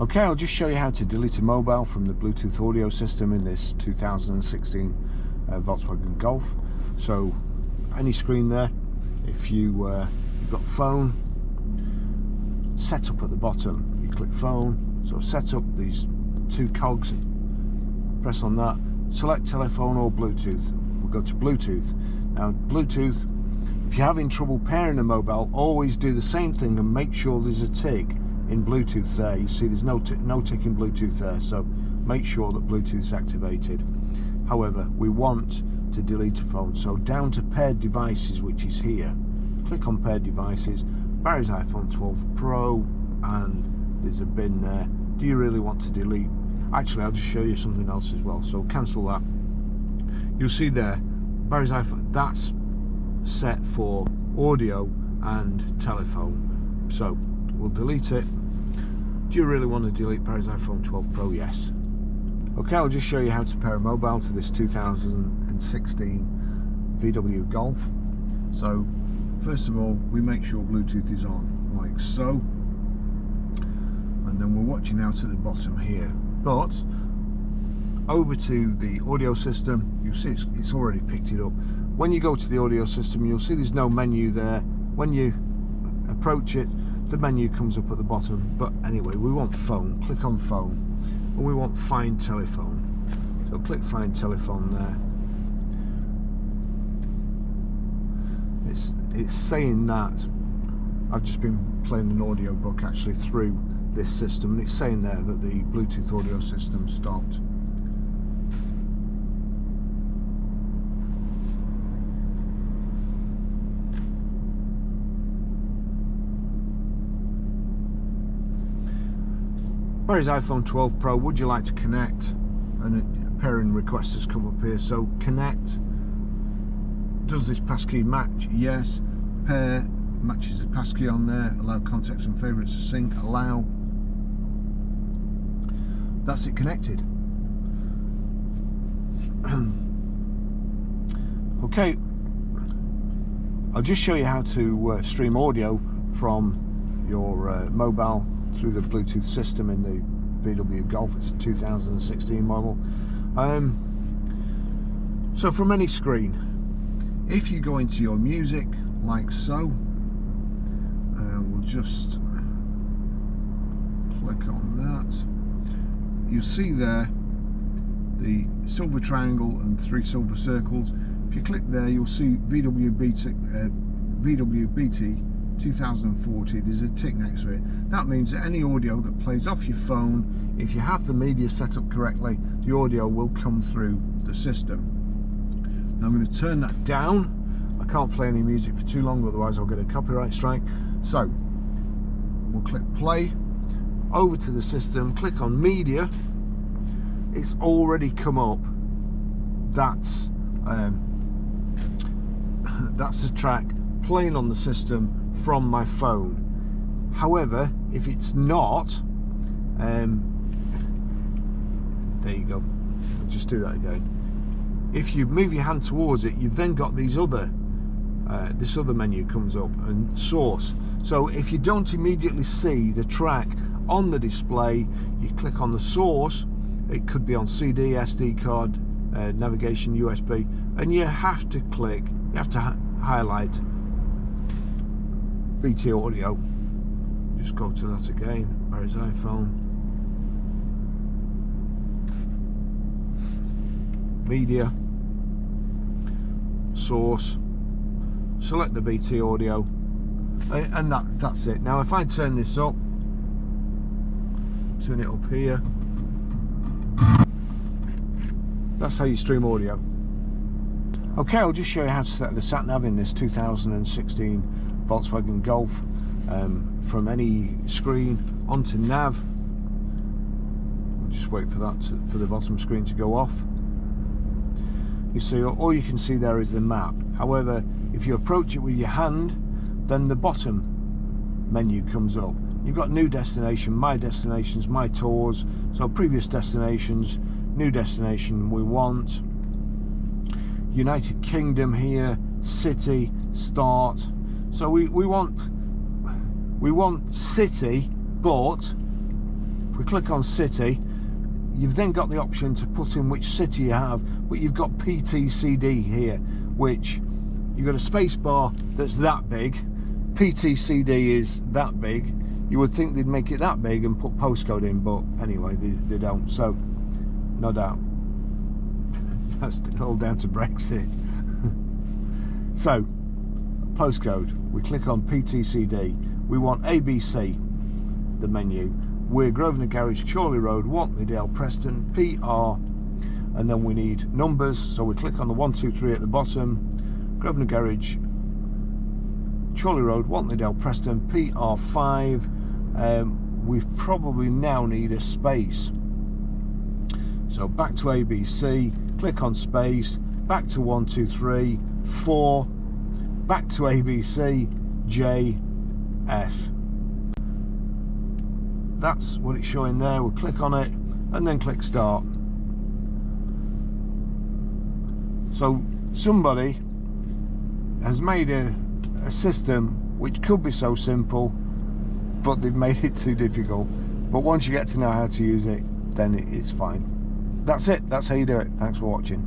Okay, I'll just show you how to delete a mobile from the Bluetooth audio system in this 2016 Volkswagen Golf. So any screen there, if you've got phone, setup at the bottom, you click phone, so set up these two cogs, press on that, select telephone or Bluetooth. We'll go to Bluetooth. Now Bluetooth, if you're having trouble pairing a mobile, always do the same thing and make sure there's a tick in Bluetooth there. You see there's no tick in Bluetooth there, so make sure that Bluetooth's activated. However, we want to delete a phone, so down to paired devices, which is here, click on paired devices, Barry's iPhone 12 Pro, and there's a bin there. Do you really want to delete? Actually, I'll just show you something else as well, so cancel that. You'll see there Barry's iPhone, that's set for audio and telephone, so we'll delete it. Do you really want to delete Barry's iPhone 12 Pro? Yes. Okay, I'll just show you how to pair a mobile to this 2016 VW Golf. So first of all, we make sure Bluetooth is on, like so, and then we're watching out at the bottom here. But over to the audio system, you'll see it's already picked it up. When you go to the audio system, you'll see there's no menu there. When you approach it, the menu comes up at the bottom. But anyway, we want phone, click on phone, and we want find telephone, so click find telephone there. It's saying that I've just been playing an audio book actually through this system, and it's saying there that the Bluetooth audio system stopped. Barry's iPhone 12 Pro, would you like to connect? And a pairing request has come up here, so connect. Does this passkey match? Yes. Pair matches the passkey on there. Allow contacts and favourites to sync. Allow. That's it connected. Okay, I'll just show you how to stream audio from your mobile through the Bluetooth system in the VW Golf. It's a 2016 model. So from any screen, if you go into your music like so, we'll just click on that. You see there the silver triangle and 3 silver circles. If you click there, you'll see VW BT 2040, there's a tick next to it. That means that any audio that plays off your phone, if you have the media set up correctly, the audio will come through the system. Now I'm going to turn that down. I can't play any music for too long, otherwise I'll get a copyright strike. So we'll click play, over to the system, click on media. It's already come up. That's the track playing on the system from my phone. However, if it's not, there you go, I'll just do that again. If you move your hand towards it, you've then got these other this other menu comes up, and source. So if you don't immediately see the track on the display, you click on the source. It could be on CD, SD card, navigation, USB, and you have to click, you have to highlight BT audio. Just go to that again, Barry's iPhone, media, source, select the BT audio, and that's it. Now if I turn this up, turn it up here, that's how you stream audio. Okay, I'll just show you how to set the sat nav in this 2016 Volkswagen Golf, from any screen onto nav. We'll just wait for that for the bottom screen to go off. You see, all you can see there is the map. However, if you approach it with your hand, then the bottom menu comes up. You've got new destination, my destinations, my tours, so previous destinations, new destination we want, United Kingdom here, city, start. So we want city, but we click on city, you've then got the option to put in which city you have, but you've got PTCD here, which you've got a space bar that's that big. PTCD is that big. You would think they'd make it that big and put postcode in, but anyway, they don't. So, no doubt. That's all down to Brexit. So, postcode. We click on PTCD. We want ABC, the menu. We're Grosvenor Garage, Chorley Road, Wantleydale, Preston, PR. And then we need numbers. So we click on the 1, 2, 3 at the bottom. Grosvenor Garage, Chorley Road, Wantleydale, Preston, PR5. We probably now need a space. So back to ABC, click on space, back to 1, 2, 3, 4, back to ABC, J, S. That's what it's showing there. We'll click on it and then click start. So somebody has made a system which could be so simple, but they've made it too difficult. But once you get to know how to use it, then it's fine. That's it. That's how you do it. Thanks for watching.